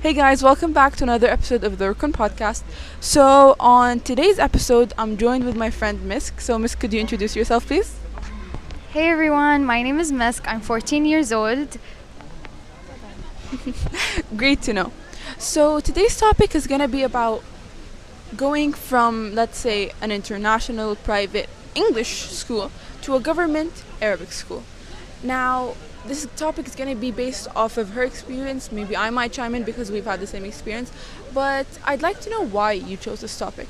Hey guys, welcome back to another episode of the Rukun podcast. So, on today's episode, I'm joined with my friend Misk. So, Misk, could you introduce yourself, please? Hey everyone, my name is Mesk. I'm 14 years old. Great to know. So, today's topic is going to be about going from, let's say, an international private English school to a government Arabic school. Now, this topic is going to be based off of her experience. Maybe I might chime in because we've had the same experience. But I'd like to know why you chose this topic.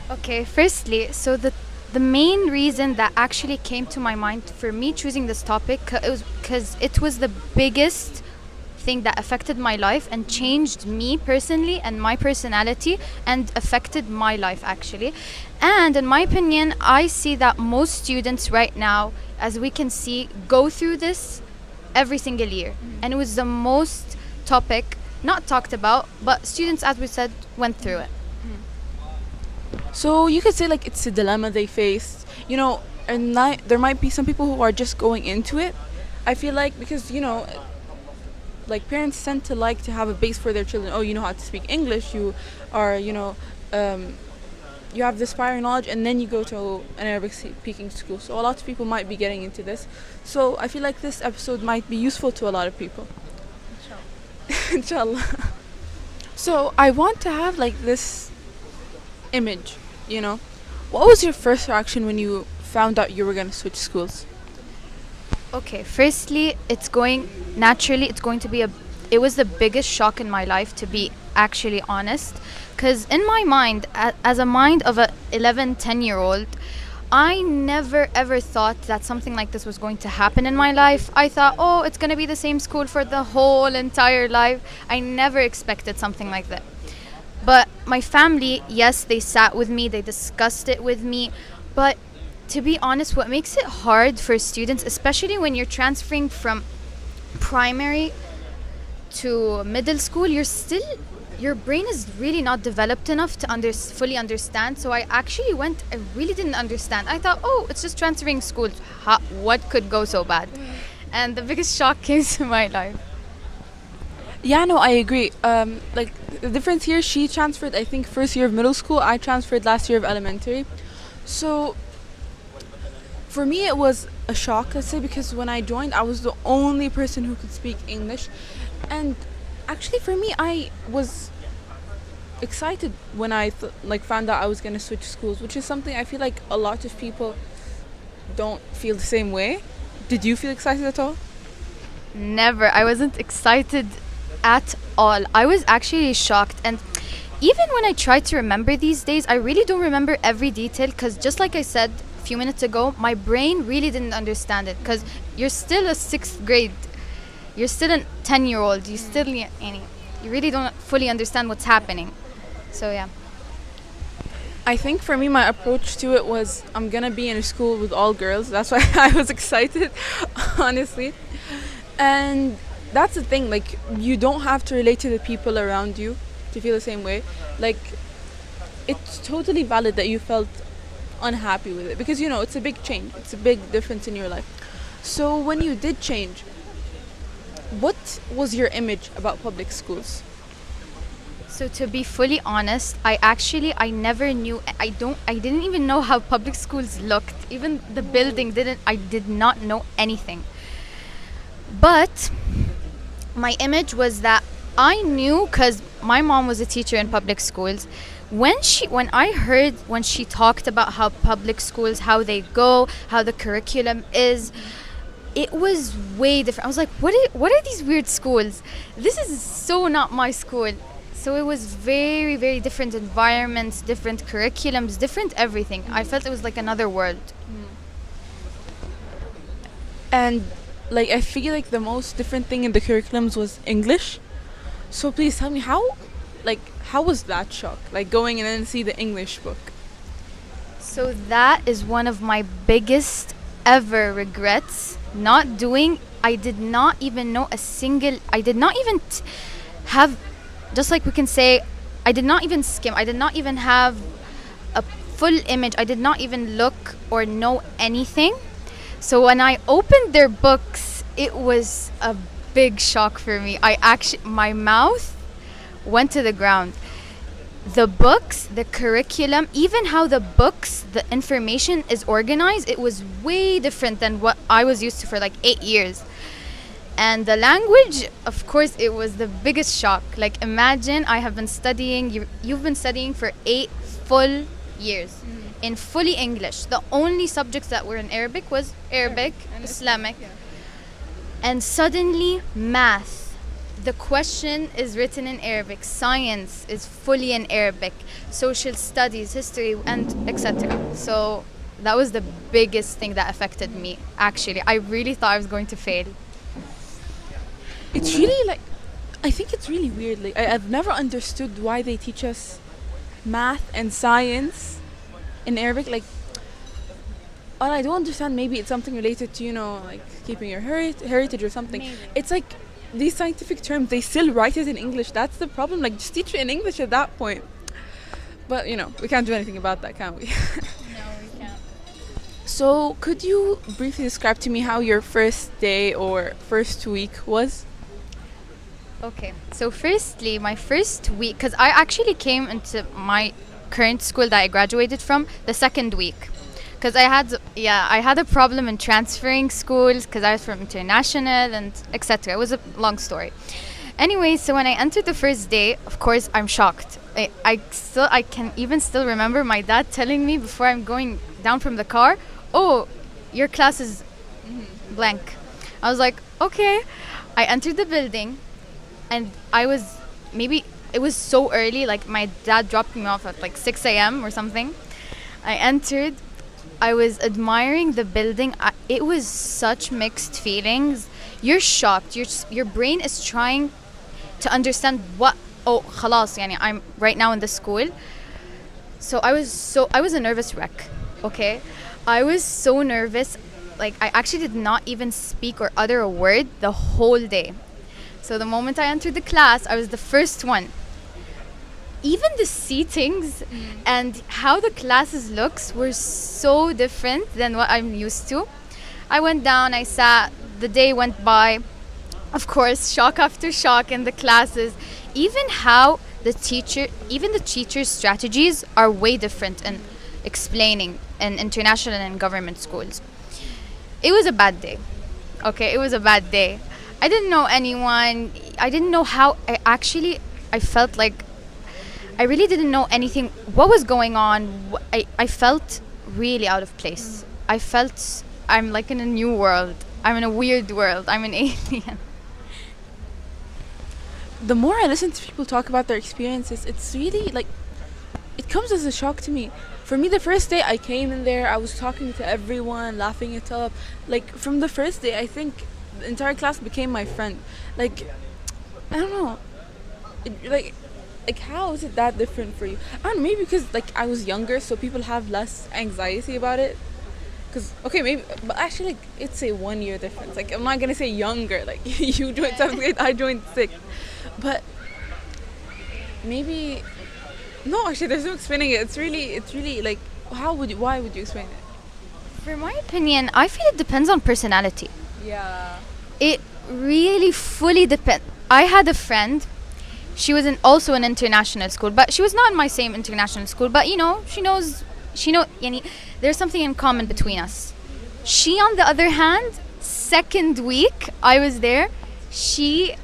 Okay, firstly, so the main reason that actually came to my mind for me choosing this topic it was because it was the biggest thing that affected my life and changed me personally and my personality and affected my life actually. And in my opinion, I see that most students right now, as we can see, go through this every single year. And it was the most topic not talked about, but students, as we said, went through it. So you could say like it's a dilemma they face, and there might be some people who are just going into it. I feel like because like parents tend to like to have a base for their children. Oh, you know how to speak English. You are, you have this prior knowledge, and then you go to an Arabic speaking school. So a lot of people might be getting into this. So I feel like this episode might be useful to a lot of people. Inshallah. So I want to have like this image, What was your first reaction when you found out you were going to switch schools? Okay, firstly, it's going to be it was the biggest shock in my life, to be actually honest. Because in my mind, as a mind of a 11, 10-year-old, I never ever thought that something like this was going to happen in my life. I thought, oh, it's going to be the same school for the whole entire life. I never expected something like that. But my family, yes, they sat with me, they discussed it with me. But to be honest, what makes it hard for students, especially when you're transferring from primary to middle school, your brain is really not developed enough to fully understand. So I really didn't understand. I thought, oh, it's just transferring schools. What could go so bad? And the biggest shock came to my life. Yeah, no, I agree. Like the difference here, she transferred, I think, first year of middle school. I transferred last year of elementary. So for me, it was a shock, let's say, because when I joined, I was the only person who could speak English. And actually, for me, I was excited when I found out I was going to switch schools, which is something I feel like a lot of people don't feel the same way. Did you feel excited at all? Never. I wasn't excited at all. I was actually shocked. And even when I try to remember these days, I really don't remember every detail, because just like I said a few minutes ago, my brain really didn't understand it, because you're still a 6th grade. You're still a 10-year-old. You really don't fully understand what's happening. So yeah. I think for me, my approach to it was I'm going to be in a school with all girls. That's why I was excited, honestly. And that's the thing, like, you don't have to relate to the people around you to feel the same way. Like, it's totally valid that you felt unhappy with it because, it's a big change. It's a big difference in your life. So when you did change, what was your image about public schools? So to be fully honest, I never knew. I didn't even know how public schools looked. Even the building I did not know anything. But my image was that I knew, because my mom was a teacher in public schools. When she talked about how public schools, how they go, how the curriculum is, it was way different. I was like, what are these weird schools? This is so not my school. So it was very, very different environments, different curriculums, different everything. I felt it was like another world. And I feel like the most different thing in the curriculums was English. So please tell me how was that shock? Like going and then see the English book. So that is one of my biggest ever regrets. Not doing. I did not even know I did not even have. Just like we can say, I did not even skim. I did not even have a full image. I did not even look or know anything. So when I opened their books, it was a big shock for me. My mouth went to the ground. The books, the curriculum, even how the books, the information is organized, it was way different than what I was used to for like 8 years. And the language, of course, it was the biggest shock. Like, imagine I have been studying, you've been studying for 8 full years in fully English. The only subjects that were in Arabic was Arabic, Islamic, and suddenly math. The question is written in Arabic. Science is fully in Arabic. Social studies, history, and etc. So that was the biggest thing that affected me. Actually, I really thought I was going to fail. It's really like, I think it's really weird. Like I've never understood why they teach us math and science in Arabic. Like, well, I don't understand. Maybe it's something related to, like keeping your heritage or something. Maybe. It's like these scientific terms, they still write it in English. That's the problem. Like, just teach it in English at that point. But, we can't do anything about that, can we? No, we can't. So, could you briefly describe to me how your first day or first week was? Okay, so firstly, my first week, because I actually came into my current school that I graduated from the second week. Because I had a problem in transferring schools because I was from international and etc. It was a long story. Anyway, so when I entered the first day, of course, I'm shocked. I can even still remember my dad telling me before I'm going down from the car, "Oh, your class is blank." I was like, "Okay." I entered the building, and it was so early. Like, my dad dropped me off at like 6 a.m. or something. I entered. I was admiring the building. It was such mixed feelings. You're shocked. Your brain is trying to understand خلاص يعني I'm right now in the school. So I was a nervous wreck. Okay, I was so nervous. Like, I actually did not even speak or utter a word the whole day. So the moment I entered the class, I was the first one. Even the seatings and how the classes looks were so different than what I'm used to. I went down, I sat, the day went by. Of course, shock after shock in the classes. Even the teacher's strategies are way different in explaining in international and government schools. It was a bad day. Okay, it was a bad day. I didn't know anyone. I didn't know how I felt like I really didn't know anything, what was going on. I felt really out of place. I felt I'm like in a new world. I'm in a weird world. I'm an alien. The more I listen to people talk about their experiences, it's really like, it comes as a shock to me. For me, the first day I came in there, I was talking to everyone, laughing it up. Like, from the first day, I think the entire class became my friend. Like, I don't know. Like, how is it that different for you? I don't know, maybe because like I was younger, so people have less anxiety about it. Because, okay, maybe, but actually, like, it's a 1 year difference. Like, I'm not gonna say younger. Like, you joined 7th grade, I joined 6th. But maybe, no, actually, there's no explaining it. It's really like, why would you explain it? For my opinion, I feel it depends on personality. Yeah. It really fully depends. I had a friend. She was also in international school, but she was not in my same international school. But there's something in common between us. She, on the other hand, second week I was there, she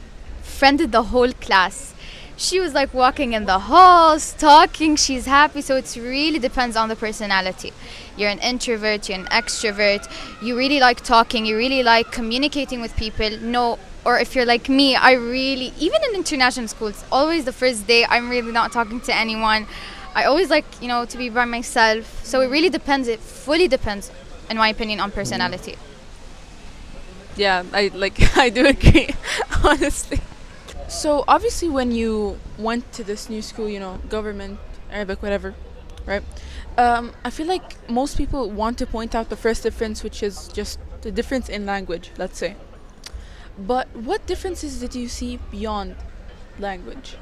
friended the whole class. She was like walking in the halls, talking, she's happy. So it really depends on the personality. You're an introvert, you're an extrovert, you really like talking, you really like communicating with people. No, or if you're like me, even in international schools, always the first day, I'm really not talking to anyone. I always like, to be by myself. So it really depends. It fully depends, in my opinion, on personality. Yeah, I do agree, honestly. So obviously, when you went to this new school, government, Arabic, whatever, right? I feel like most people want to point out the first difference, which is just the difference in language, let's say. But what differences did you see beyond language?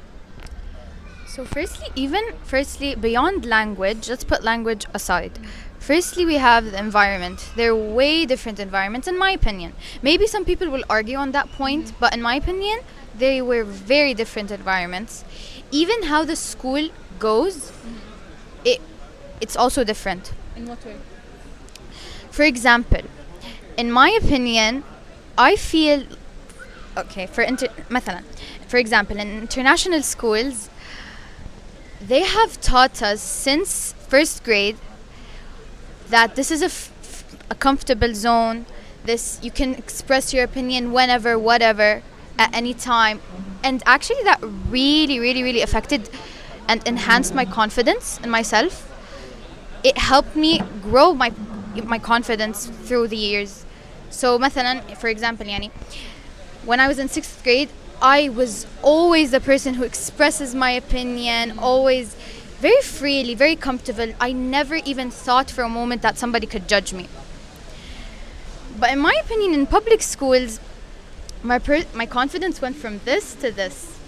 So firstly, beyond language, let's put language aside. Firstly, we have the environment. They're way different environments, in my opinion. Maybe some people will argue on that point, but in my opinion, they were very different environments. Even how the school goes, it it's also different. In what way? For example, in my opinion, I feel okay مثلا, for example, in international schools, they have taught us since first grade that this is a comfortable zone. This you can express your opinion whenever, whatever, at any time, and actually that really, really, really affected and enhanced my confidence in myself. It helped me grow my confidence through the years. So, مثلا, for example, يعني, when I was in sixth grade, I was always the person who expresses my opinion, always very freely, very comfortable. I never even thought for a moment that somebody could judge me. But in my opinion, in public schools, my confidence went from this to this.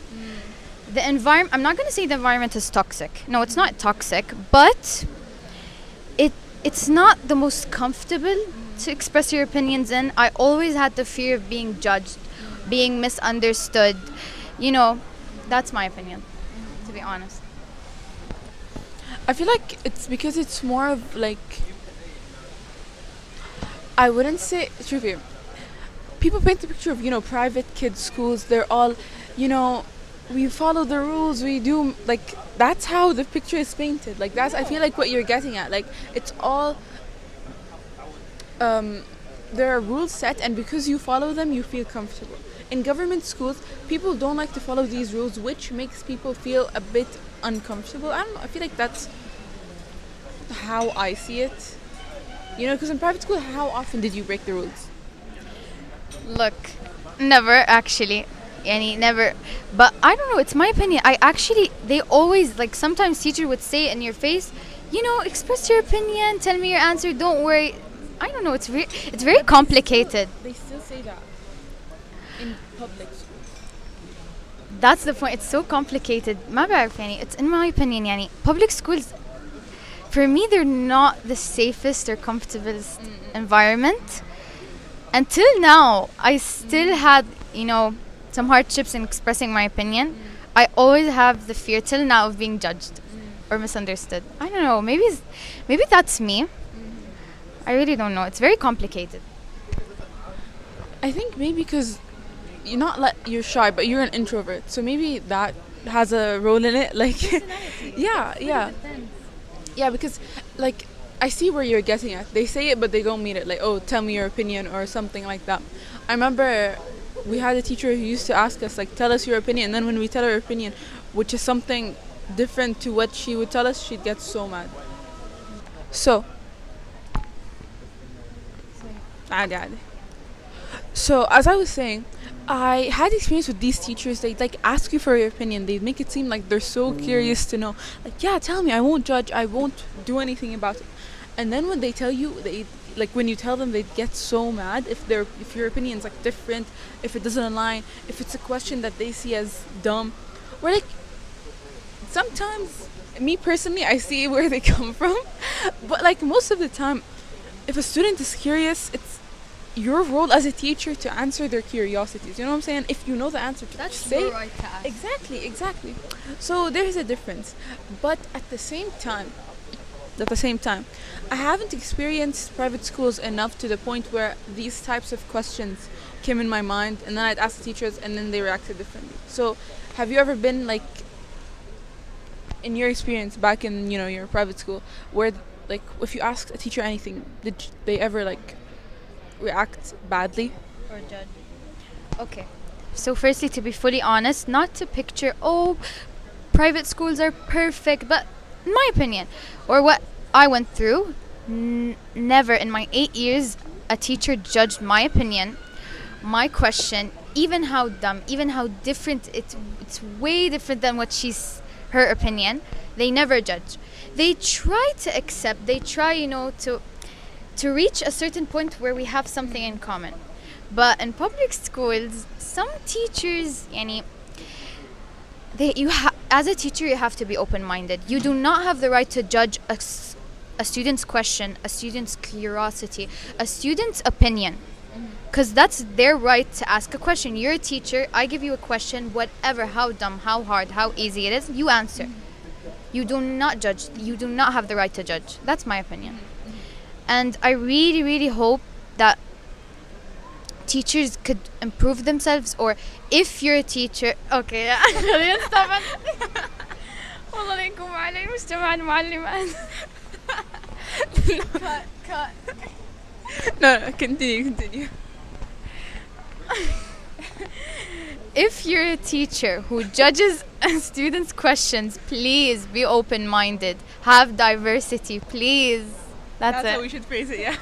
The environment, I'm not going to say the environment is toxic. No, it's not toxic, but it's not the most comfortable to express your opinions in. I always had the fear of being judged, being misunderstood. You know, that's my opinion, to be honest. I feel like it's because it's more of like, I wouldn't say trivial. People paint the picture of, private kids schools. They're all, we follow the rules. We do, like, that's how the picture is painted. Like, that's, I feel like what you're getting at. Like, it's all, there are rules set, and because you follow them, you feel comfortable. In government schools, people don't like to follow these rules, which makes people feel a bit uncomfortable. I don't know. I feel like that's how I see it. Because in private school, how often did you break the rules? Look, never actually. Never. But I don't know, it's my opinion. They always, like, sometimes teacher would say in your face, express your opinion, tell me your answer, don't worry. I don't know, it's very complicated. They still say that in public schools. That's the point. It's so complicated. ما بعرف it's in my opinion public schools, for me, they're not the safest or comfortable environment. Until now, I still had, some hardships in expressing my opinion. I always have the fear till now of being judged or misunderstood. I don't know. Maybe that's me. I really don't know. It's very complicated. I think maybe because you're shy, but you're an introvert, so maybe that has a role in it. Like, yeah, because like I see where you're getting at. They say it, but they don't mean it. Like, oh, tell me your opinion or something like that. I remember we had a teacher who used to ask us, like, tell us your opinion. And then when we tell her opinion, which is something different to what she would tell us, she'd get so mad. So, عادي. So, as I was saying, I had experience with these teachers. They'd like ask you for your opinion. They'd make it seem like they're so curious to know. Like, yeah, tell me. I won't judge. I won't do anything about it. And then when they tell you, when you tell them, they get so mad if your opinion's like different, if it doesn't align, if it's a question that they see as dumb. Or like, sometimes, me personally, I see where they come from. But like most of the time, if a student is curious, it's your role as a teacher to answer their curiosities. You know what I'm saying? If you know the answer, to That's say your right to ask. Exactly. So there's a difference. But at the same time, I haven't experienced private schools enough to the point where these types of questions came in my mind, and then I'd ask the teachers, and then they reacted differently. So, have you ever been like, in your experience back in your private school, where like if you asked a teacher anything, did they ever like react badly? Or judge. Okay. So firstly, to be fully honest, not to picture, private schools are perfect, but in my opinion, or what I went through, never in my 8 years a teacher judged my opinion, my question, even how dumb, even how different it's way different than what her opinion. They never judge. They try to accept. They try, to reach a certain point where we have something in common. But in public schools, some teachers, as a teacher, you have to be open-minded. You do not have the right to judge a student's question, a student's curiosity, a student's opinion, because that's their right to ask a question. You're a teacher. I give you a question, whatever, how dumb, how hard, how easy it is, you answer. You do not judge. You do not have the right to judge. That's my opinion. And I really, really hope that teachers could improve themselves, or if you're a teacher, okay. خلينا نستعمل. والله لا يكون معنا المجتمع المعلمات. Cut. No, continue. If you're a teacher who judges students' questions, please be open-minded. Have diversity, please. That's it. how we should phrase it, yeah.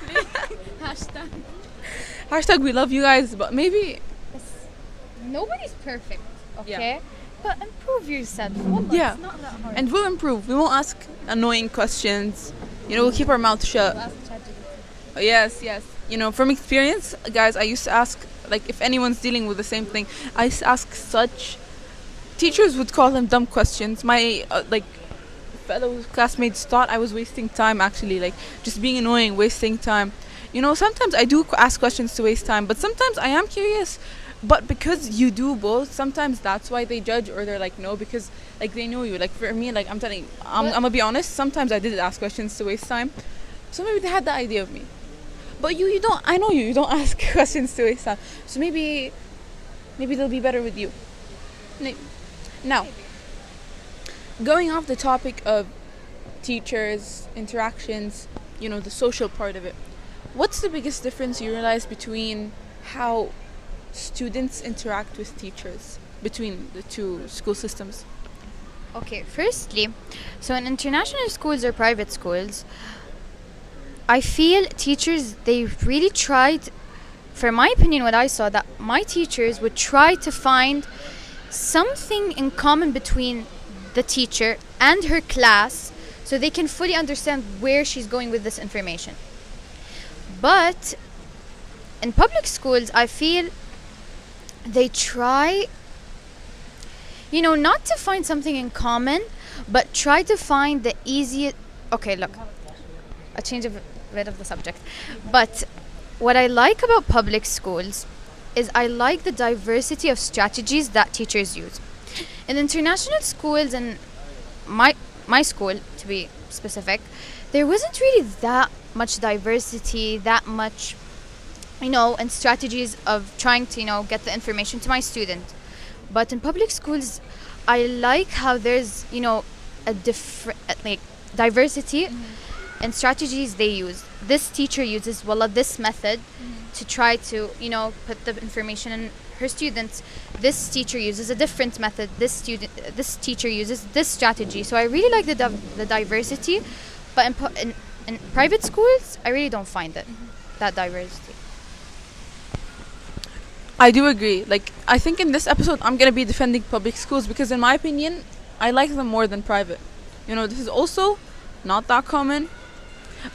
Hashtag. Hashtag we love you guys, but maybe Nobody's perfect, okay? Yeah. But improve yourself. Wallah, Yeah. It's not that hard. and we'll improve. We won't ask annoying questions. We'll keep our mouth shut. Ask ChatGPT. Yes. From experience, guys, I used to ask, like, if anyone's dealing with the same thing, I used to ask such. Teachers would call them dumb questions. My fellow classmates thought I was wasting time. Actually, like, just being annoying, wasting time. Sometimes I do ask questions to waste time, but sometimes I am curious. But because you do both, sometimes that's why they judge, or they're like, no, because like they know you. Like for me, like I'm telling you, I'm gonna be honest. Sometimes I did ask questions to waste time, so maybe they had the idea of me. But you don't. I know you don't ask questions to waste time. So maybe they'll be better with you. Now, going off the topic of teachers, interactions, the social part of it. What's the biggest difference you realize between how students interact with teachers between the two school systems? Okay, firstly, so in international schools or private schools, I feel teachers, they really tried, for my opinion, what I saw, that my teachers would try to find something in common between the teacher and her class so they can fully understand where she's going with this information. But in public schools, I feel they try, not to find something in common, but try to find the easiest. Okay, look, a change of bit of the subject. But what I like about public schools is I like the diversity of strategies that teachers use. In international schools, and my school, to be specific, there wasn't really that much diversity, that much, and strategies of trying to, get the information to my student. But in public schools, I like how there's, a different, like, diversity and strategies they use. This teacher uses, this method to try to, put the information in her students. This teacher uses a different method. This teacher uses this strategy. So I really like the diversity, but in private schools, I really don't find it, that diversity. I do agree. Like, I think in this episode, I'm going to be defending public schools because, in my opinion, I like them more than private. This is also not that common.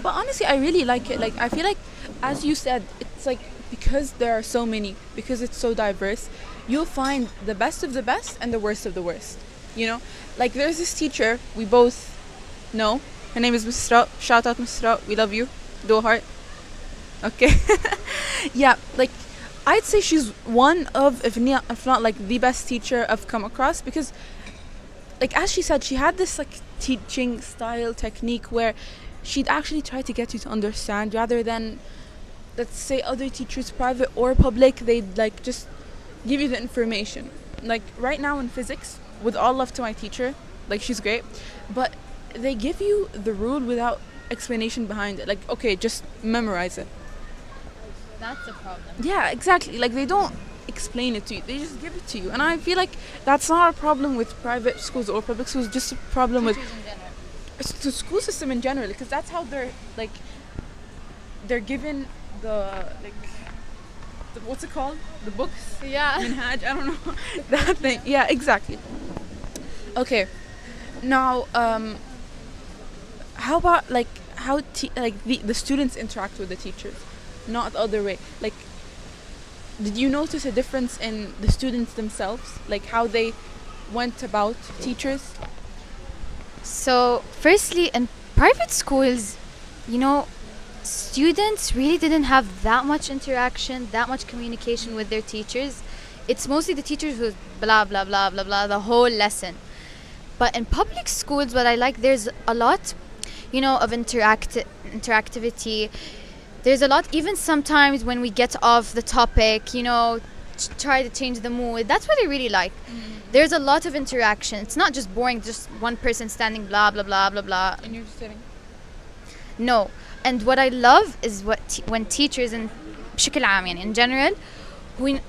But honestly, I really like it. Like, I feel like, as you said, it's like, because there are so many, because it's so diverse, you'll find the best of the best and the worst of the worst. Like, there's this teacher we both know. Her name is Mrs. Rao. Shout out, Mrs. Rao. We love you. Do a heart. Okay. Yeah, like, I'd say she's one of, if not like the best teacher I've come across, because, like, as she said, she had this like teaching style technique where she'd actually try to get you to understand, rather than, let's say, other teachers, private or public, they'd like just give you the information. Like right now in physics, with all love to my teacher, like, she's great, but they give you the rule without explanation behind it. Like, okay, just memorize it. That's a problem. Yeah, exactly. Like, they don't explain it to you, they just give it to you. And I feel like that's not a problem with private schools or public schools, just a problem with the school system in general, because that's how they're given what's it called, the books, Yeah. Minhaj, I don't know. That thing. Yeah, exactly. Okay, now how about like how the students interact with the teachers, not the other way? Like, did you notice a difference in the students themselves, like how they went about teachers? So, firstly, in private schools, you know, students really didn't have that much interaction, that much communication with their teachers. It's mostly the teachers who blah blah blah blah blah the whole lesson. But in public schools, what I like, there's a lot, of interactivity. There's a lot, even sometimes when we get off the topic, try to change the mood. That's what I really like. There's a lot of interaction. It's not just boring, just one person standing blah blah blah blah blah. And you're just sitting. No. And what I love is when teachers and بشكل عام يعني in general who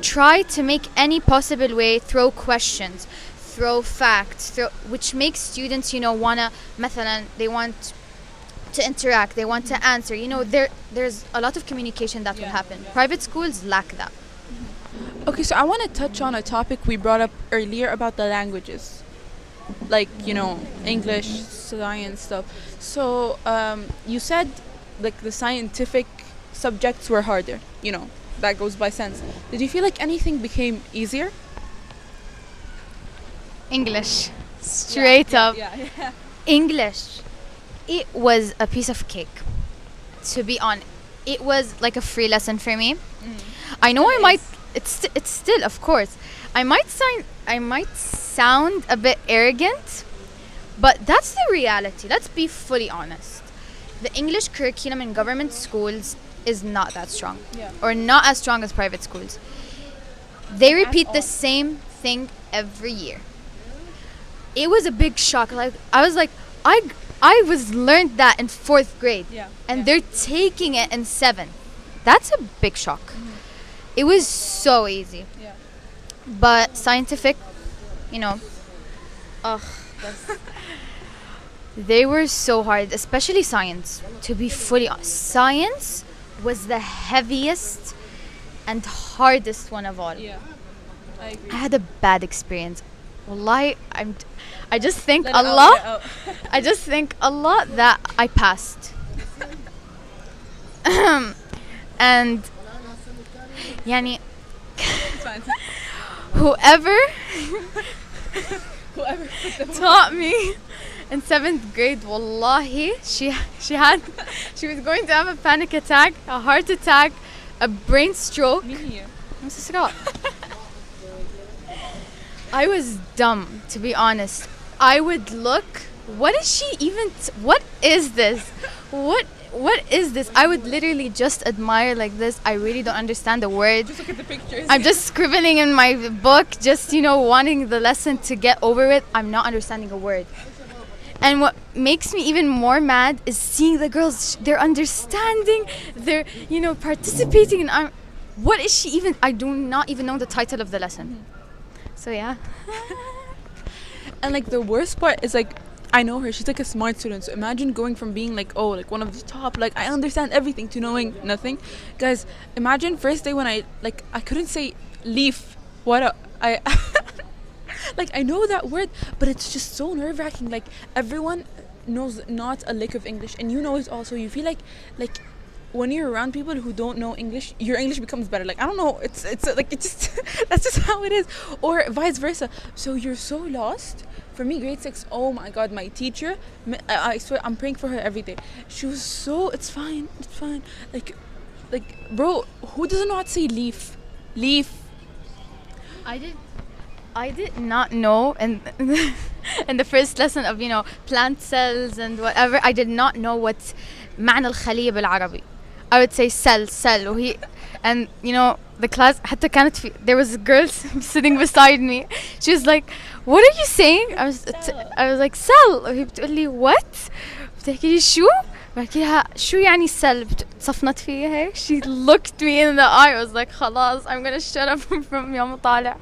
try to make any possible way, throw questions, throw facts, which makes students wanna مثلا they want to interact, they want to answer. There's a lot of communication that will happen. Private schools lack that. Okay, so I want to touch on a topic we brought up earlier about the languages, like English, science stuff. So you said like the scientific subjects were harder. That goes by sense. Did you feel like anything became easier? English, straight up. Yeah. English, it was a piece of cake. To be honest, it was like a free lesson for me. I know I might. It's still, of course, I might sound a bit arrogant, but that's the reality. Let's be fully honest. The English curriculum in government schools is not that strong, or not as strong as private schools. They repeat the same thing every year. It was a big shock. Like I was like, I was learned that in 4th grade, and they're taking it in 7th. That's a big shock. It was so easy. But scientific, they were so hard, especially science. To be fully honest, science was the heaviest and hardest one of all. Yeah, I agree. I had a bad experience. Wallahi, I just thank Allah. I just thank Allah that I passed. And يعني whoever taught me in 7th grade, wallahi, she was going to have a panic attack, a heart attack, a brain stroke. I was dumb, to be honest. I would look, what is she even what is this? What is this? I would literally just admire like this. I really don't understand the word. Just look at the pictures. I'm just scribbling in my book, just wanting the lesson to get over it. I'm not understanding a word. And what makes me even more mad is seeing the girls. They're understanding. They're participating. And what is she even? I do not even know the title of the lesson. So yeah. And like the worst part is like, I know her, she's like a smart student. So imagine going from being like, oh, like one of the top, like I understand everything, to knowing nothing. Guys, imagine first day when I couldn't say leaf. I like I know that word, but it's just so nerve-wracking. Like everyone knows not a lick of English, and you know it also. You feel like when you're around people who don't know English, your English becomes better. Like I don't know, it's like it just that's just how it is, or vice versa. So you're so lost. For me, grade 6, oh my god, my teacher, I swear I'm praying for her every day. She was so, it's fine. Like bro, who doesn't know how to say leaf? I did not know, and in the first lesson of plant cells and whatever, I did not know what معنى الخلية بالعربي. I would say cell, وهي, and the class حتى كانت there was a girl sitting beside me. She was like, what are you saying? I was like cell. وهي بتقول لي what؟ بتحكي لي شو؟ بحكي لها شو يعني cell؟ صفنت فيها هيك. She looked me in the eye. I was like خلاص, I'm gonna shut up from يوم طالع.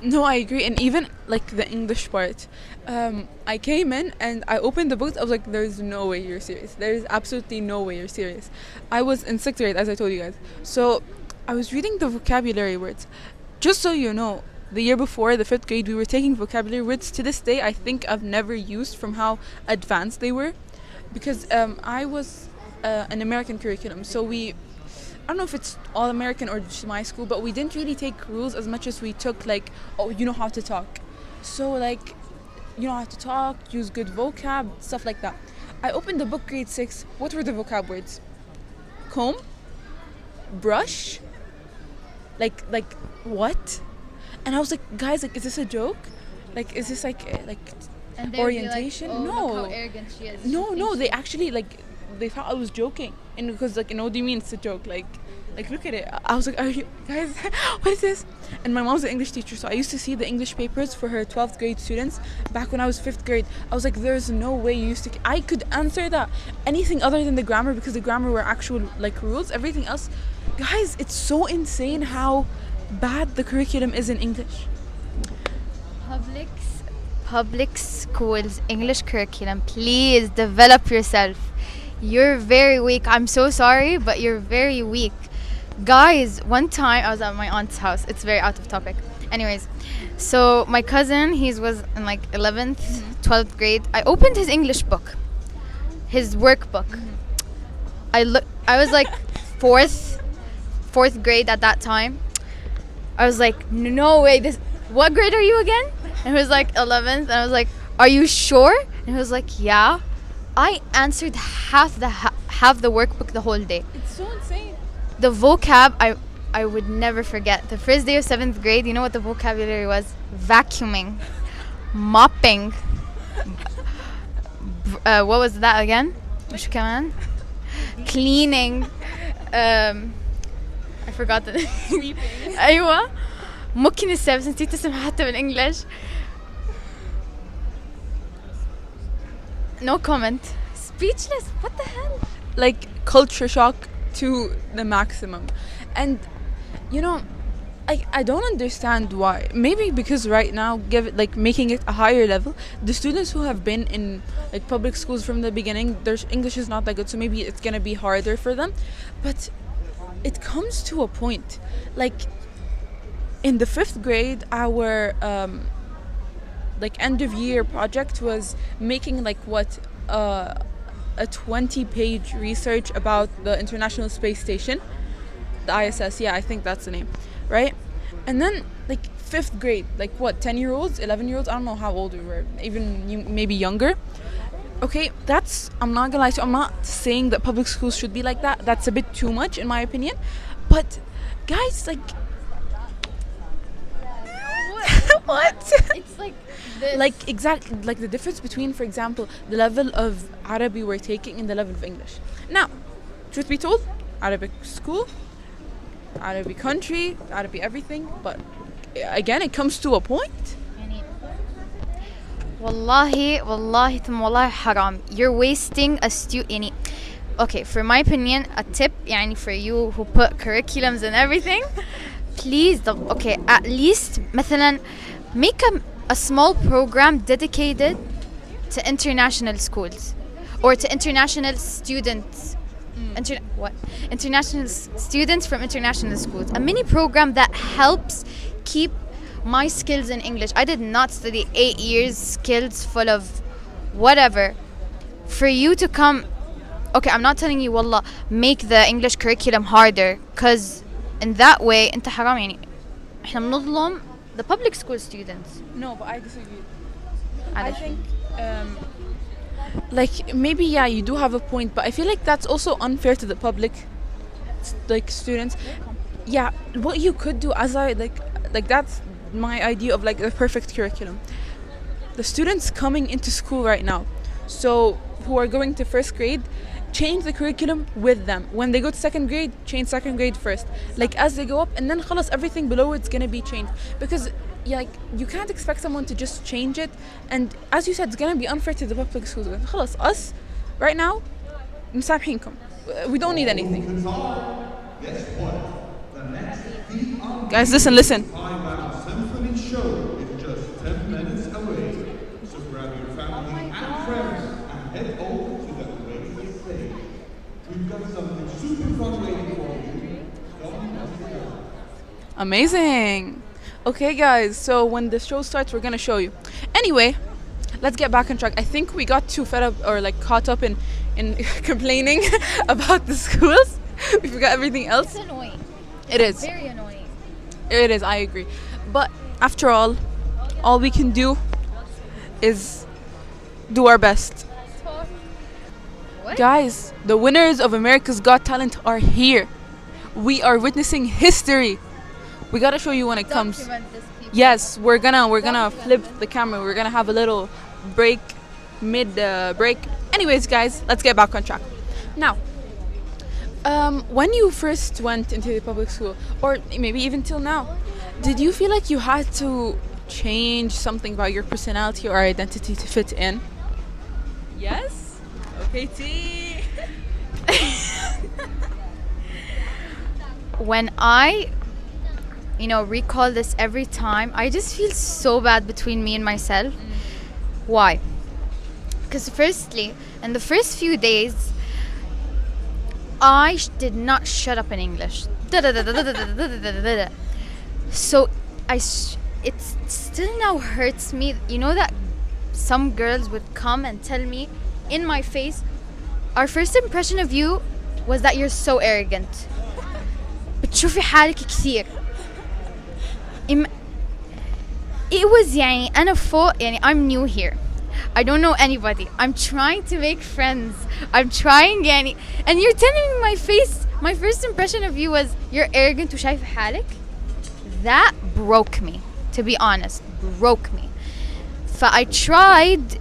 No, I agree. And even like the English part, I came in and I opened the books. I was like, there's no way you're serious. There's absolutely no way you're serious. I was in 6th grade, as I told you guys. So I was reading the vocabulary words. Just so you know, the year before, the 5th grade, we were taking vocabulary words. To this day, I think I've never used from how advanced they were. Because I was an American curriculum. So I don't know if it's all American or just my school, but we didn't really take rules as much as we took like, oh, you know how to talk. So like, you know how to talk, use good vocab, stuff like that. I opened the book grade 6. What were the vocab words? Comb, brush, like what? And I was like, guys, like, is this a joke? Like, is this like And orientation? Like, oh, No. look how arrogant she is. No, they actually like they thought I was joking, and because like, what do you mean it's a joke? Like look at it. I was like, are you guys? What is this? And my mom's an English teacher, so I used to see the English papers for her 12th grade students back when I was 5th grade. I was like, there's no way you used to. I could answer that anything other than the grammar, because the grammar were actual like rules. Everything else, guys, it's so insane how bad the curriculum is in English. Public schools English curriculum, please develop yourself. You're very weak. I'm so sorry, but you're very weak. Guys, one time I was at my aunt's house. It's very out of topic. Anyways, so my cousin, he was in like 11th, 12th grade. I opened his English book, his workbook. I was like fourth grade at that time. I was like, no way, what grade are you again? And he was like 11th, and I was like, are you sure? And he was like, yeah. I answered half the workbook the whole day. It's so insane. The vocab, I would never forget. The first day of 7th grade, you know what the vocabulary was? Vacuuming, mopping. What was that again? وش كمان? Cleaning. I forgot the Sweeping. أيوة. ممكن السبب نسيت اسمها حتى بالإنجليش. No comment. Speechless. What the hell? Like culture shock to the maximum. And I don't understand why. Maybe because right now, making it a higher level, the students who have been in like public schools from the beginning, their English is not that good, so maybe it's gonna be harder for them. But it comes to a point, like in the 5th grade, our end of year project was making a 20-page research about the International Space Station, the ISS. Yeah, I think that's the name, right? And then 5th grade, 10-year-olds, 11-year-olds, I don't know how old we were, even maybe younger. Okay, I'm not gonna lie to you, I'm not saying that public schools should be like that. That's a bit too much in my opinion. But guys, what? It's like this. Exactly, the difference between, for example, the level of Arabic we're taking and the level of English. Now, truth be told, Arabic school, Arabic country, Arabic everything, but again, it comes to a point. والله ثم والله حرام. You're wasting a student. Okay, for my opinion, a tip for you who put curriculums and everything, please at least مثلا make a small program dedicated to international schools or to international students. International students from international schools. A mini program that helps keep my skills in English. I did not study 8 years skills full of whatever. For you to come, okay, I'm not telling you wallah make the English curriculum harder, because in that way انت حرام احنا بنظلم the public school students. No, but I disagree. I think maybe you do have a point, but I feel like that's also unfair to the public students. Yeah, what you could do, as I that's my idea of the perfect curriculum. The students coming into school right now, so who are going to 1st grade, change the curriculum with them. When they go to 2nd grade, change 2nd grade first. As they go up, and then خلاص everything below it's gonna be changed, because you can't expect someone to just change it. And as you said, it's gonna be unfair to the public schools. خلاص us right now مسامحينكم. We don't need anything. Guys, listen. Symphony show is just 10 minutes away. So grab your family and friends and head over to the radio stage. We've got something super fun waiting for you. Don't miss it out. Amazing. Okay, guys, so when the show starts, we're gonna show you. Anyway, let's get back on track. I think we got too fed up or caught up in complaining about the schools. we forgot everything else. It's annoying. It is. Very annoying. It is, I agree. But after all we can do is do our best. What? Guys, the winners of America's Got Talent are here. We are witnessing history. We gotta show you when it comes. Document this, people. Yes, we're gonna flip the camera. We're gonna have a little break, mid break. Anyways, guys, let's get back on track. Now, when you first went into the public school, or maybe even till now, did you feel like you had to change something about your personality or identity to fit in? Yes. Okay, T. When I recall this every time, I just feel so bad between me and myself. Why? Because firstly, in the first few days, I did not shut up in English. So it still now hurts me. You know that some girls would come and tell me in my face, our first impression of you was that you're so arrogant. بتشوفي حالك كثير. It was يعني أنا فوق يعني I'm new here. I don't know anybody. I'm trying to make friends. I'm trying يعني and you're telling me in my face my first impression of you was you're arrogant وشايفة حالك. That broke me, to be honest. Broke me. I tried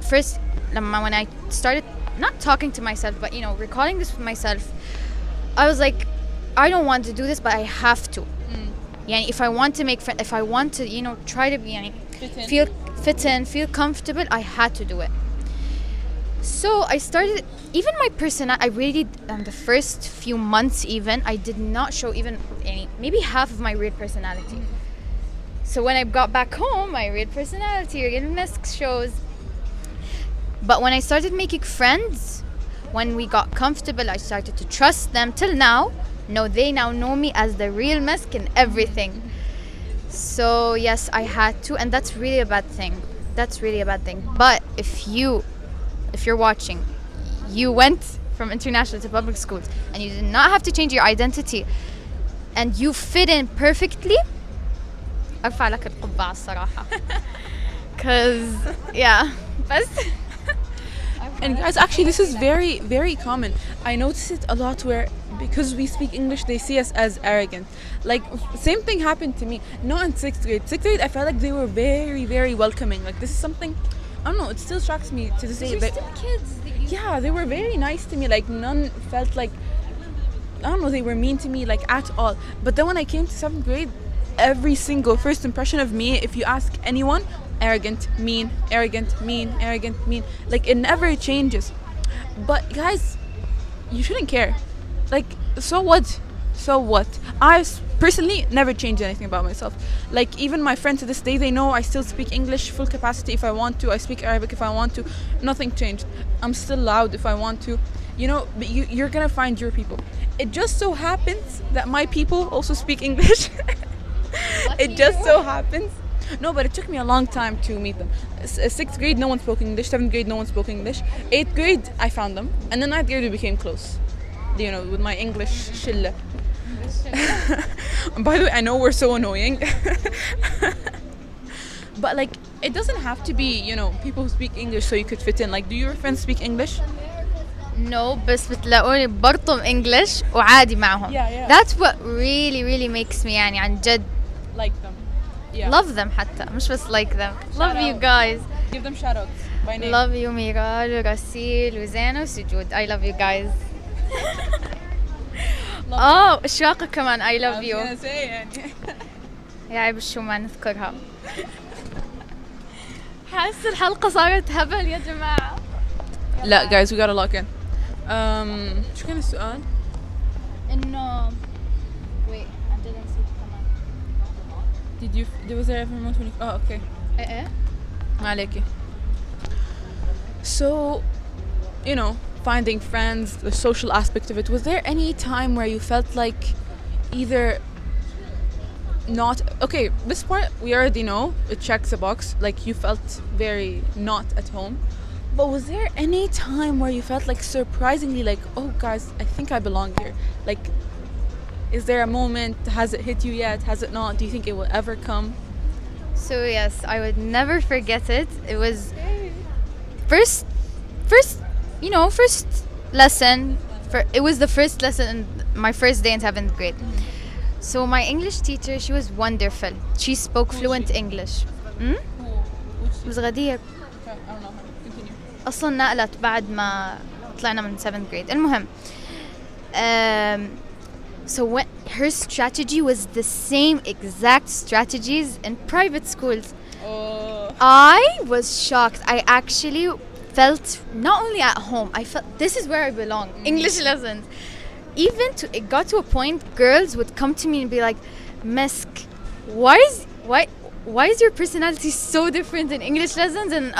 first when I started not talking to myself but recalling this with myself, I was like, I don't want to do this but I have to. يعني if I want to make friends, if I want to try to be يعني fit in, feel comfortable, I had to do it. So I started, even my personality, I really the first few months even I did not show even maybe half of my real personality. So when I got back home, my real personality, real mask shows. But when I started making friends, when we got comfortable, I started to trust them. Till now, no, they now know me as the real mask and everything. So yes, I had to, and that's really a bad thing. That's really a bad thing. But if you're watching, you went from international to public schools and you did not have to change your identity and you fit in perfectly, ارفع لك القبعة الصراحة. Cause yeah, بس. And guys, actually this is very, very common. I notice it a lot where because we speak English they see us as arrogant. Like same thing happened to me. No, in 6th grade. 6th grade I felt like they were very, very welcoming. Like this is something, I don't know, it still shocks me to this day. You're still kids. Yeah, they were very nice to me. Like none felt like, I don't know, they were mean to me like at all. But then when I came to 7th grade, every single first impression of me, if you ask anyone, arrogant, mean, arrogant, mean, arrogant, mean. Like it never changes. But guys, you shouldn't care. Like, so what? So what? I personally never changed anything about myself. Like even my friends to this day, they know I still speak English full capacity if I want to. I speak Arabic if I want to. Nothing changed. I'm still loud if I want to. But you're gonna find your people. It just so happens that my people also speak English. It just so happens. No, but it took me a long time to meet them. 6th grade, no one spoke English. 7th grade, no one spoke English. 8th grade, I found them. And then 9th grade, we became close. With my English shilla. By the way, I know we're so annoying. But like, it doesn't have to be, people who speak English so you could fit in. Like, do your friends speak English? No, بس بتلاقوني برطم English وعادي معهم. Yeah. That's what really, really makes me يعني عن جد Like them. Yeah. love them حتى مش بس like them. Love you out. guys. Give them shout outs by name. Love you ميرال وراسيل وزينة وسجود. I love you guys. إشراقة كمان. I love you. I was gonna say يعني. يا عيب شو ما نذكرها. حاسة الحلقة صارت هبل يا جماعة. لا guys, we gotta lock in. شو كان السؤال؟ إنه wait عن جد نسيت كمان. was there ever a moment when you... Oh, okay. إيه ما عليكي. So, finding friends, the social aspect of it, was there any time where you felt like either not... Okay, this part we already know, it checks a box, like you felt very not at home. But was there any time where you felt like surprisingly like, oh guys, I think I belong here? Like, is there a moment? Has it hit you yet? Has it not? Do you think it will ever come? So yes, I would never forget it. It was first, first, first lesson. It was the first lesson in my first day in 7th grade. So my English teacher, she was wonderful. She spoke fluent English. was غدير. I don't know. Continue. أصلا نقلت بعد ما طلعنا من 7th grade. المهم. So when her strategy was the same exact strategies in private schools. Oh. I was shocked. I actually felt not only at home, I felt this is where I belong. English lessons. Even it got to a point girls would come to me and be like, Misk, why is your personality so different in English lessons and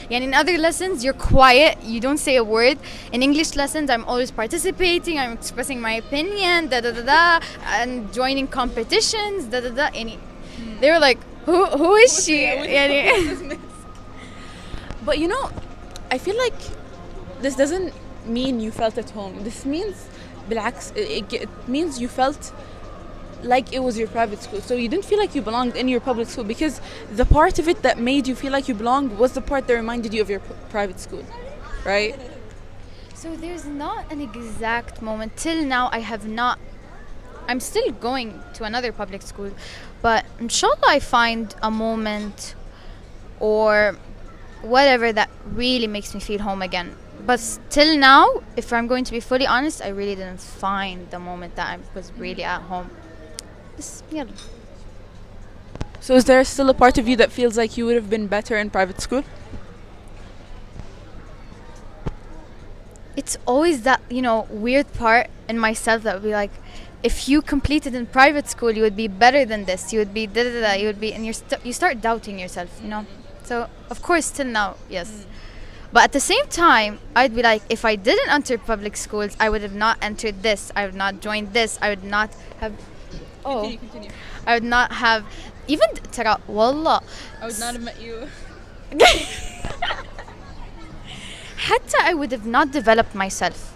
in other lessons you're quiet, you don't say a word. In English lessons I'm always participating, I'm expressing my opinion, and joining competitions, they were like, who is she? But I feel like this doesn't mean you felt at home. This means بالعكس, it means you felt like it was your private school. So you didn't feel like you belonged in your public school because the part of it that made you feel like you belonged was the part that reminded you of your private school, right? So there's not an exact moment. Till now I'm still going to another public school, but inshallah I find a moment or whatever that really makes me feel home again. But till now, if I'm going to be fully honest, I really didn't find the moment that I was really at home. يلا. So is there still a part of you that feels like you would have been better in private school? It's always that, weird part in myself that would be like, if you completed in private school, you would be better than this. You would be you would be, and you start doubting yourself, So, of course, till now, yes. But at the same time, I'd be like, if I didn't enter public schools, I would have not entered this. I would not joined this. I would not have... Continue. I would not have... Even... ترى والله I would not have met you. حتى I would have not developed myself.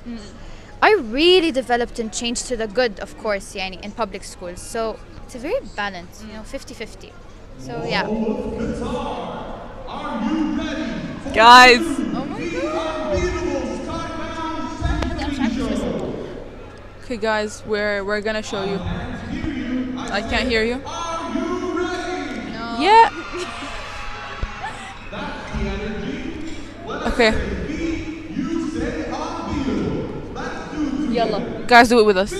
I really developed and changed to the good, of course, in public schools. So it's a very balanced, 50-50. So yeah. Are you ready? Guys. Oh my god. Okay, guys, we're gonna show you. I can't hear you. No. Yeah. Okay. Yalla. Guys, do it with us.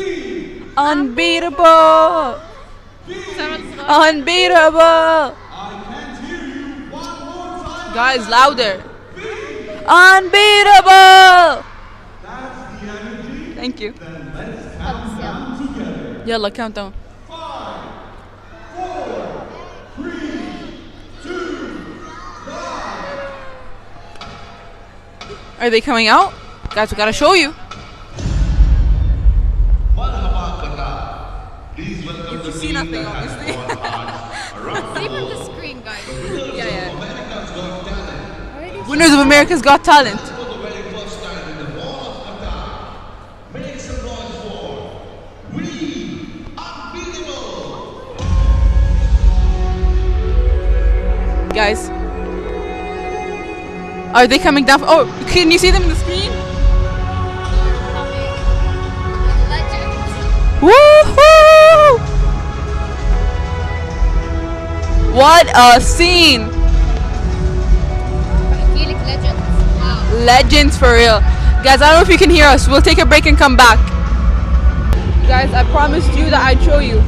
Unbeatable. Unbeatable. Guys, louder. Unbeatable. Thank you. Yalla, countdown. 5, 4, 3, 2, 1. Are they coming out? Guys, we gotta show you. You see nothing, obviously. See from the screen, guys. Yeah. Winners of America's Got Talent. Guys, are they coming down? Oh, can you see them in the screen? Woohoo! What a scene! Legends for real. Guys, I don't know if you can hear us. We'll take a break and come back. Guys, I promised you that I'd show you.